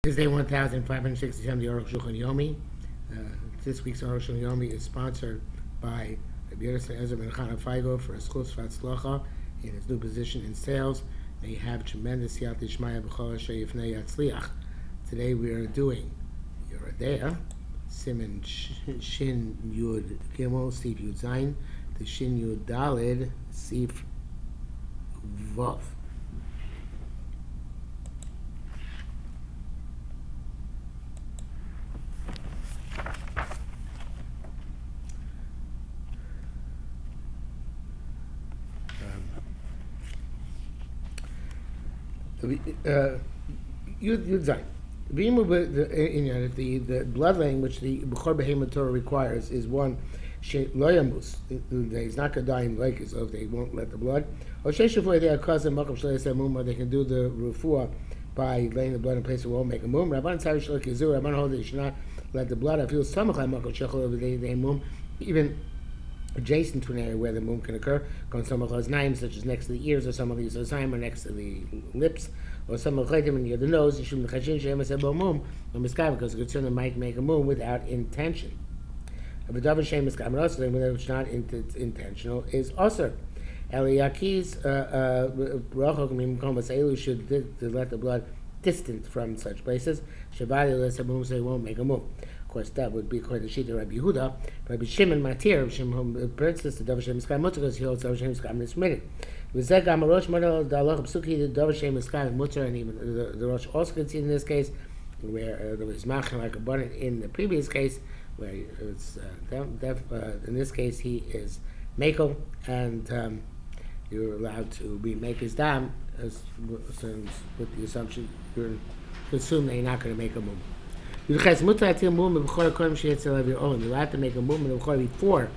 This is day 1567 of the Arukh HaShulchan Yomi. This week's Arukh HaShulchan Yomi is sponsored by Rabbi Yosef Ezra Ben Chana Feigo for his chus v'atzlacha in his new position in sales. May you have tremendous siyata d'shmaya b'chol asher yifnei yatzliach. Today we are doing Yerodea, Siman Shin Yud Gimel, Sif Yud Zayin, to Shin Yud Dalid, Sif Vav. Yud Zayin. The bloodletting which the Bechor Behema Torah requires is one loyamus. He's not going to die in like so if they won't let the blood. Or they can do the refuah by laying the blood in place it won't make a mum. Rabban hold that you should not let the blood. I feel even adjacent to an area where the mum can occur, such as next to the ears, or some of these or next to the lips, or some of them near the nose, because the concern might make a mum without intention. But which not intentional is osir. Eliyaki's should let the blood distant from such places. So he won't make a mum. Of course, that would be according to Shita Rabbi Yehuda. Rabbi Shimon Matir, Shimon princess the Davar Shem Miskam Mutter, because he holds Davar Shem Miskam is permitted. V'zeh Gam Rosh Model Dalach Psuki the Davar Shem Miskam Mutter, and even the Rosh also conceded in this case, where there was Machin like a bonnet in the previous case, where it's in this case he is Mekel, and you're allowed to make his dam, with the assumption you're to assume that you're not going to make a move. You're allowed to make a movement before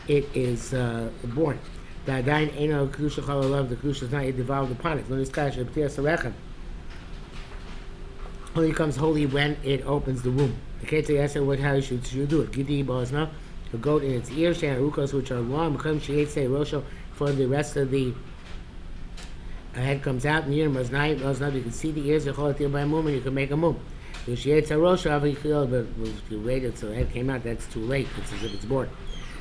it is born. The kedusha is not yet devolved upon it. Only becomes holy when it opens the womb. The case I what how you should do it. Gidi bosna, a goat in its ears, shanarukos which are long, for the rest of the head comes out. Near maznai, you can see the ears. You hold it by a movement, you can make a move. But if you wait until the head came out, that's too late. It's as if it's born.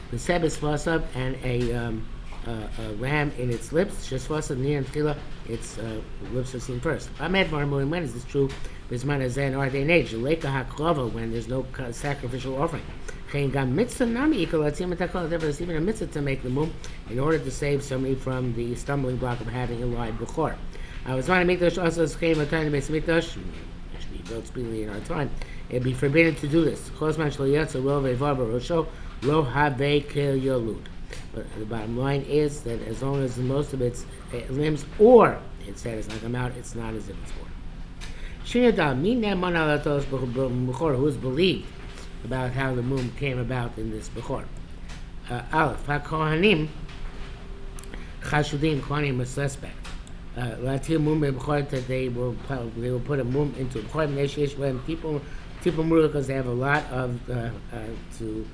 The seb is fasab and a lamb in its lips. Just fasab near and tchila, its lips are seen first. Ahmed Marmoin, when is this true? Bisman is in our day and age. Leka haklava, when there's no sacrificial offering. Even a mitzvah to make the mum in order to save somebody from the stumbling block of having a live bechor. I was trying to make those also came a time to make mikdash. We built speedily in our time. It'd be forbidden to do this. But the bottom line is that as long as most of its limbs or its head is not come out, it's not as if it's born. Who is believed about how the moon came about in this bechor. Aleph, HaKohanim Chashudim, Kohanim are suspect. Latir mum bechor, that they will put a mum into a bechor. When people because they have a lot of to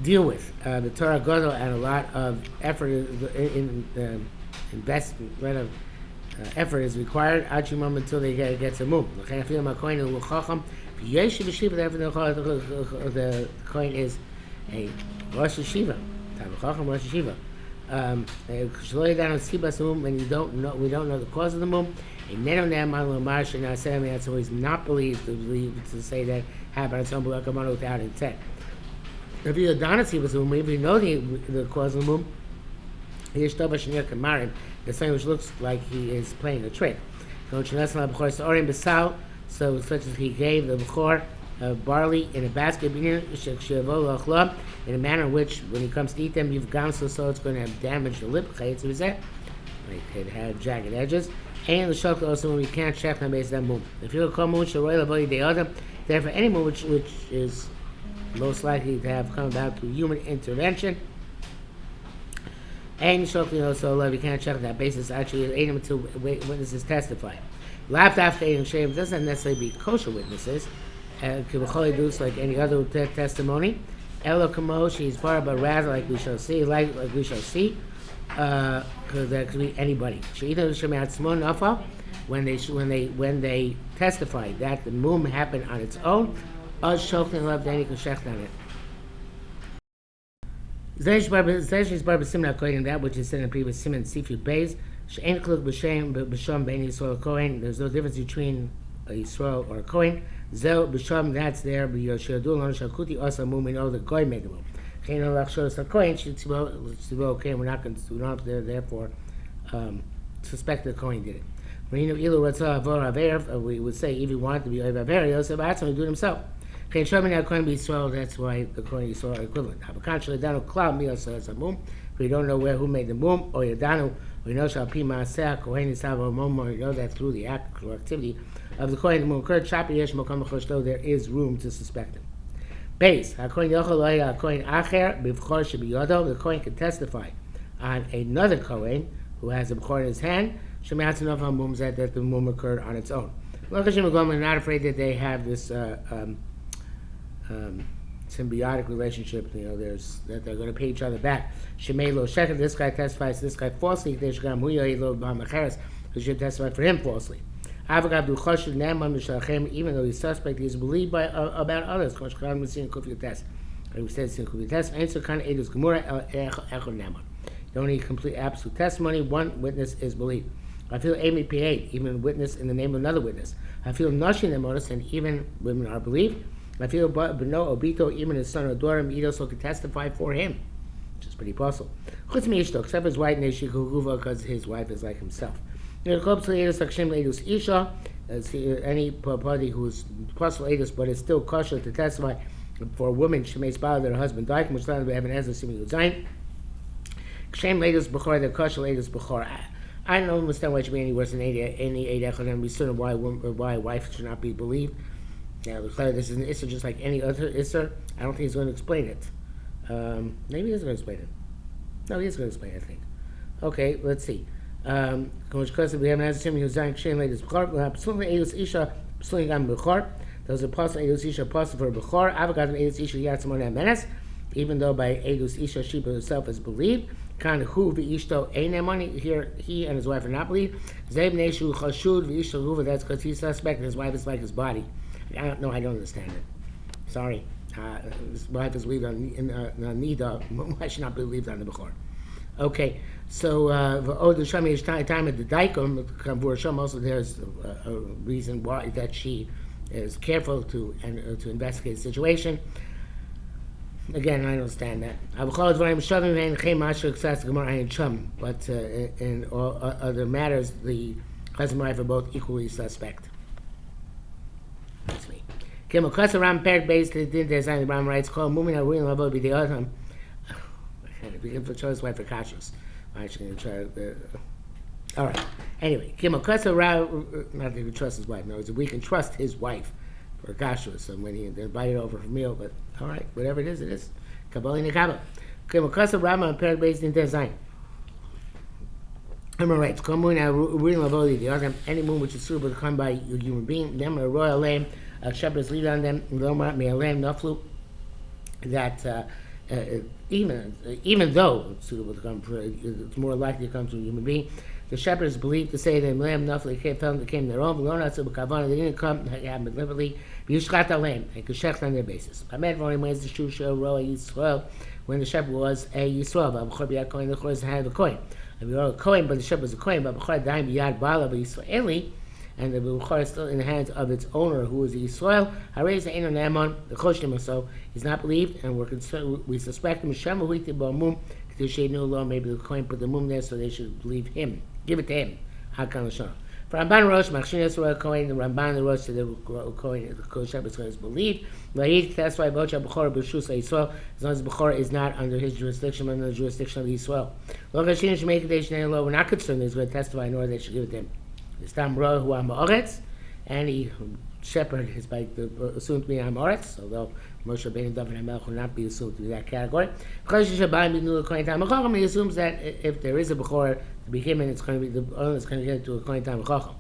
deal with. The Torah Gadol and a lot of effort investment, a lot of effort is required. Achimum until they get a mum. The coin is a Rosh Yeshiva, Rosh Yeshiva. When we don't know the cause of the mum, so he's not believed to say that happened on some without intent. If you know the cause of the mum, there's something which looks like he is playing a trick. So such as he gave the bechor barley in a basket in a manner in which when he comes to eat them you've gone so it's going to have damaged the lip, like it had jagged edges, and the shulchan also when we can't check them based on mum. If you call mum therefore any mum which is most likely to have come about through human intervention, and shulchan also you can't check that basis actually until witnesses testify. It doesn't necessarily be kosher witnesses. Like any other testimony. Elo Kamosh, he's part, but rather like we shall see, because that could be anybody. When they testify that the mum happened on its own, then you can shecht on it. That which is said in the previous Simon Sifu Beis. There's no difference between a Yisrael or a Kohen. That's there. We know the Kohen made the mum. Okay, we're not going to therefore suspect the Kohen did it. We would say if he wanted to be Oivaver, Yosef Atzon would do it himself. That's why the Kohen Yisrael are equivalent. We don't know who made the mum, or Yadanu, we know we know that through the act or activity of the Kohen, the mum occurred, there is room to suspect him. Base, the Kohen can testify on another Kohen who has a B'chor in his hand, that the mum occurred on its own. I'm not afraid that they have this symbiotic relationship, that they're going to pay each other back. This guy testifies to this guy falsely, who should testify for him falsely. Even though he's suspect, he's believed by about others. We said the only complete absolute testimony, one witness is believed. I feel Amy P8, even witness in the name of another witness. I feel Nashim Nemonis, and even women are believed. I feel Beno Obito, even his son or daughter, Midos, can testify for him, which is pretty possible. Except for his wife, because his wife is like himself. Any party who's possible Edus but is still kosher to testify for a woman, she may spell that her husband died, which we have an Ezra Simi Uzain. Kshem Edus B'chor, the kosher Edus B'chor. I don't understand why it should be any worse than any Eid and we still know why a wife should not be believed. Yeah, this is an Isser just like any other Isser. I don't think he's going to explain it. Maybe he is going to explain it. No, he is going to explain it, I think. Okay, let's see. We have an Ezra who's dying Kshem Edus B'chor. Edus Isha, Psuling Gam B'chor. Those are possible Edus Isha, possible for B'chor. Avogad Edus Isha Yatzimon Menes. Even though by Edus Isha, she herself is believed. Kan hu v'ishto eine money. Here, he and his wife are not believed. Zeb neshu chashud v'ishto huva. That's because he's suspect and his wife is like his body. I don't understand it. Sorry. His wife is believed on Nida. Why should not be believed on the B'chor? Okay, so v'od l'shami is time at the daikum. Also, there's a reason why that she is careful to investigate the situation. Again, I understand that. But in all other matters, the husband and wife are both equally suspect. That's me. Kim Ram Perk based didn't design the Ram writes called Mumin Aruin Lavo be the other. We can show his wife for kashrus. I'm actually going to try all right. Anyway, Kim Ram, not that we trust his wife. No, we can trust his wife for kashrus. And when he invited over for a meal, but all right, whatever it is, it is. Kabbalah Nekaba. Kim Ram and Perk based didn't design. Emma writes, any moon which is suitable to come by a human being, them a royal lamb, shepherds lead on them, may a lamb naflu, that even though it's suitable to come, it's more likely to come to a human being. The shepherds believe to say that lamb naflu came their own, they didn't come deliberately, b'yishchat lamb, and could shecht on their basis. When the shepherd was a Yisrael, the Chor is the hand of a coin. And we are a Kohen, but the shepherd is a Kohen, but B'chor Daim B'yad Bala B'Yisraeli, and the B'chor is still in the hands of its owner, who is a Yisrael. Harei Ze'enu Naaman, the Choshim, so he's not believed, and we suspect him. Shema Huiti B'Mum, K'tishay Nu Lo, maybe the Kohen put the mum there, so they should believe him, give it to him. Hakan L'Shon. For Ramban Rosh, Machshin Yisrael Kohen, the Ramban the Rosh, the Kohen, the shepherd is believed. Vayid testify Bocha B'chor B'Shus Yisrael, as long as B'chor is not under his jurisdiction, under the jurisdiction of Yisrael. We're not concerned that he's going to testify, nor they should give it to him. This time, Roh Hu Ha'Ma'aretz, and he shepherd is assumed to be Ha'Ma'aretz, although Moshe Rabbeinu and David HaMelech will not be assumed to be that category. He assumes that if there is a B'chor to be given, it's going to be the owner is going to get it to a Kohen Tam Chacham.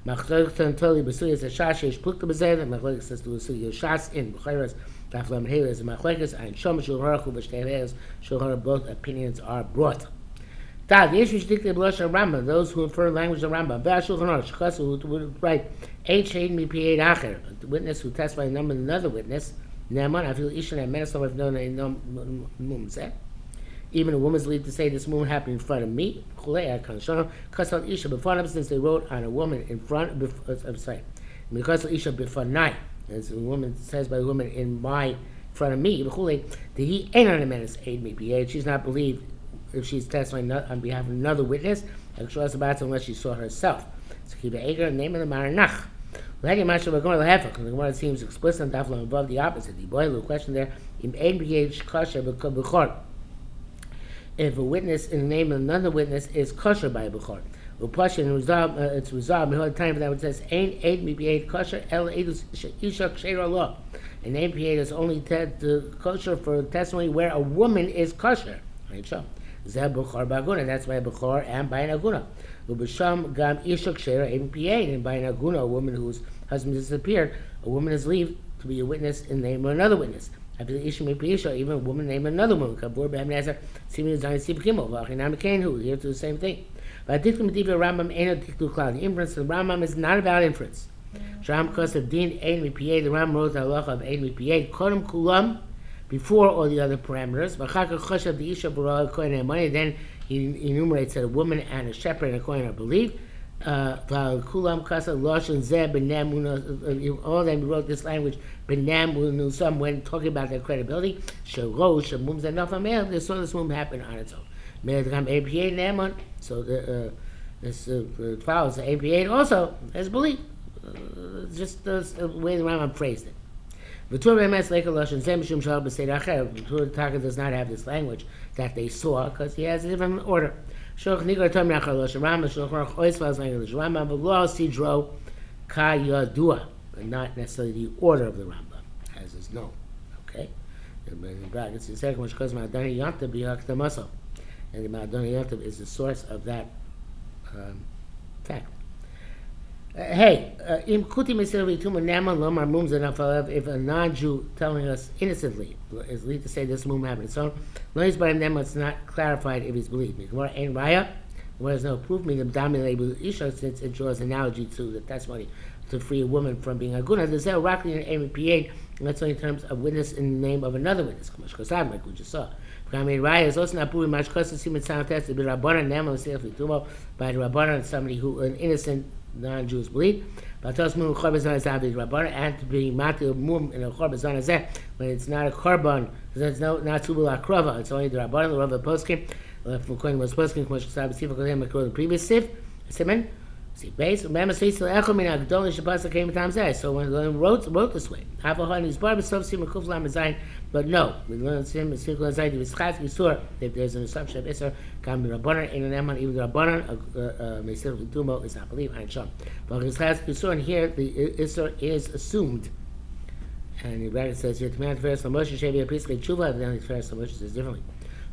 Machlokes totally B'Suyas Hashash Plukta B'Zeh. Machlokes says to B'Suyas Shas in B'Chayras Taflam Heles and Machlokes and Shom Shulchan Aruch B'Shtei Heles Shulchan both opinions are brought. Dad, the issue stick the blush of Rambam, those who infer language of Rambam. Shulchan Aruch, Shchas who would write H Haid Mi Pied Acher, the witness who testified in another witness. Ne'aman, I feel Ishan and Menasom have known mum zeh. Even a woman's lead to say this mum happened in front of me. Chulei Akashon, Kasal Isha before them, since they wrote on a woman in front. I'm sorry, Kasal Isha before night, as a woman says by a woman in my front of me. Chulei, the he ain't on a menace Haid Mi Pied. She's not believed if she's testifying on behalf of another witness, unless she saw herself. So keep the Eger, name of the Maranach. The Gemara seems explicit and above the opposite. The boy question there, if a witness in the name of another witness is kosher by a Bechor. It's resolved the whole time that it says, Ain Eid Mi kosher El Eidus Isha Ksheira Law. An Aid is only kosher for testimony where a woman is kosher. Right, so. Zeh Bechor Baguna, that's by Bechor and by an Aguna. Ubisham Gam Isha Ksheira Ein Pied, and by an Aguna, a woman whose husband disappeared, a woman is believed to be a witness in the name of another witness. After the Isha Isha, even a woman named another woman. Kabur Behem Nazar, Simeon Zion Sib Gimel, Vachinam Kain, who here to the same thing. But Diktum Diva Rambam Eno Diktu Klal. The inference of the Rambam is not about inference. Shram Kosav Din Ein Mi Pied, the Rambam wrote the halacha of Ein Mi Pied, Kodem Kulam, before all the other parameters. Then he enumerates that a woman and a shepherd and a kohen are believed. All of them wrote this language some when talking about their credibility. They saw this mum happen on its own. So this follows the APA also as belief. Just the way the Rambam phrased it. Taka does not have this language that they saw because he has a different order. Rambam Sidro Kayadua, but not necessarily the order of the Rambam, as is known. Okay? In brackets, the second one because Ma'adani Yantab B'Yakta Muscle. And the Ma'adani Yantab is the source of that fact. If a non-Jew telling us innocently is lead to say this mum happened, so it's not clarified if he's believed. There's no proof, since it draws analogy to the testimony to free a woman from being a guna. There's no rockly in AMPA, and that's only in terms of witness in the name of another witness, like we just saw. By the Rabbanan, somebody who, an innocent non-Jews believe, and to be matil mum in a korban when it's not a korban, it's not tubul akrava, it's only the Rabbanan, the Rav Poskim, from Kohen was Poskim, the previous sif, Simon. See, base. Remember, so when the wrote this way, but no, we learned him that there's an assumption of Isser, even the Rabbanan, is not believed, and here the Isser is assumed. And the bracket says here, to man first, Moshe Shevi, Piscate Tshuva, then the first Moshe says differently.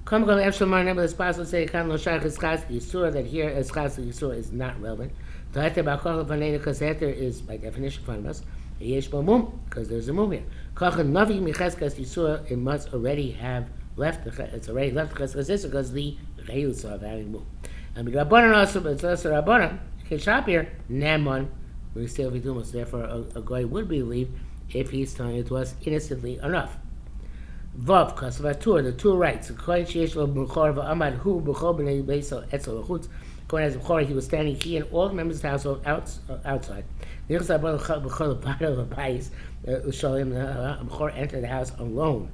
Come, remember this possible say, that here, Yisur is not relevant. Because Heter is, by definition, in front of us. Because there's a mum here. It must already have left. It's already left because the Reyus are having mum. And the Rabbanan also, but it's also Rabbanan. You can shop here. Naman, we still be doing this. Therefore, a guy would believe if he's telling it to us innocently enough. Vav, Kasvatur, the two rights. According to Yeshua B'chor v'Amad Hu B'chor B'nei Beiso Etzel L'chutz. According to B'chor, he was standing, he and all the members of the household outside. B'chor entered the house alone.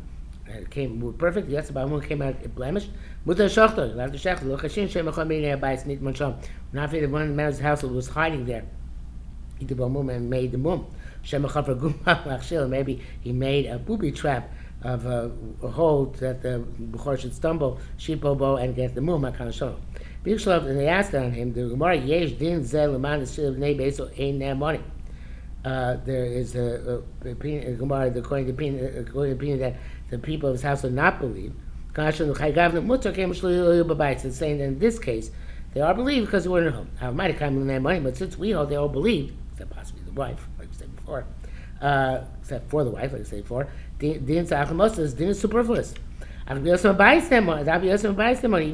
And it came perfect. Yes, B'amun came out blemished. Mutar Shochter, after Shechter, L'chashin Shem B'chor B'nei Bayis Nit Monsham. Not that one of the members of the household was hiding there. He did B'mum and made the mum. Shem B'chor Gumah L'chshil. Maybe he made a booby trap of a hole that the B'chor should stumble, Shipobo, and get the mum, HaKan Shalom. And they asked on him, the Gemara, Yesh Din Zel Leman Shil B'nei Beiso Ein Ne'amoni. There is a Gemara, according to the opinion that the people of his house will not believe. It's saying that in this case, they are believed because they weren't at home. But since we hold they all believed, except possibly the wife, like we said before, except for the wife, like I said before, Din is superfluous. Even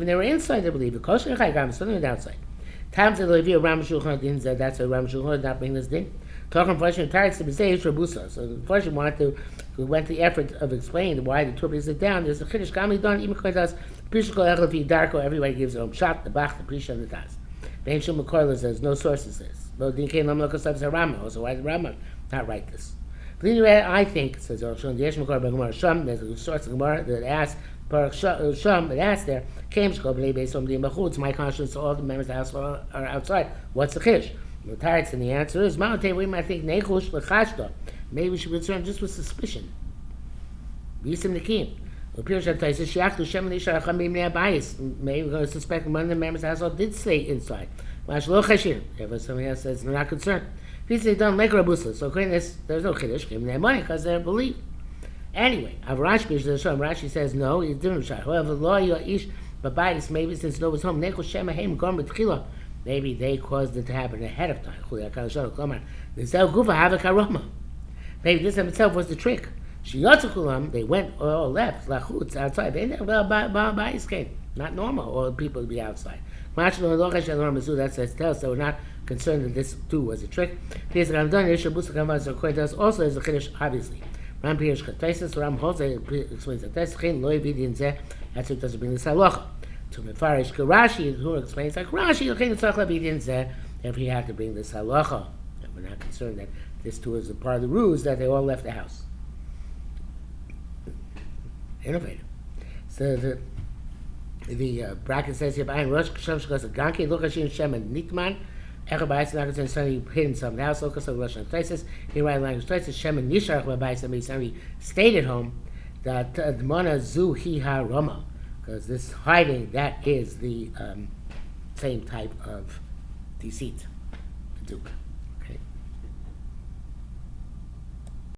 they were inside, they believe. Something outside. Times that Levi Ram Shulchan didn't say that's a Ram Shulchan not bring this din. Talking for Hashem tired to be saying Rabusa. So the Hashem wanted to went to the effort of explaining why the Torah brings it down. There's a Chiddush Gamli done even because us Prishkol Echel Darko. Everybody gives their own shot. The Bach, the Prisha, and the Tas. Ben Shul McCoyler says no sources says. But Din Kain Lam Lokas says Rama. So why did Rama not write this? But anyway, I think says Arukh HaShulchan. The Yesh Makor Gemara Sham. There's a source of Gemara that asks. Sham, it asks there, based on the Machutz, my conscience, all the members of the house are outside. What's the Chish? And the answer is, we might think, maybe we should return just with suspicion. Maybe we're going to suspect one of the members of the household did stay inside. If somebody else says they're not concerned. If they don't make Rabusa, so according to this, there's no Kiddush, give them their money because they believe. Anyway, Rashi says no, he's different shot. However, law ish babayis, maybe since no one's home, maybe they caused it to happen ahead of time. Maybe this in itself was the trick. They went or left, outside. They never came. Not normal, or people to be outside. That says tell, so we're not concerned that this too was a trick. Also, there's a Kiddush, obviously. Ram Pirish Taisus, Ram Jose explains that that's Chen Loi Vidin Zeh, that's what doesn't bring this halacha. To Mefarish Rashi, who explains like Rashi, Chen Tzachla Vidin Zeh, if he had to bring this halacha. And we're not concerned that this too is a part of the ruse that they all left the house. Innovative. So the bracket says here, Ba'ayin Rosh Kashem Shkos Ganki, Lokashim Shem and Nikman, Echabais not concerned somebody hid in some house, Lokas of Russian places. He write language places. Shem and Nisharach Babais somebody stayed at home. That Dmana Zu Hi Roma, because this hiding that is the same type of deceit.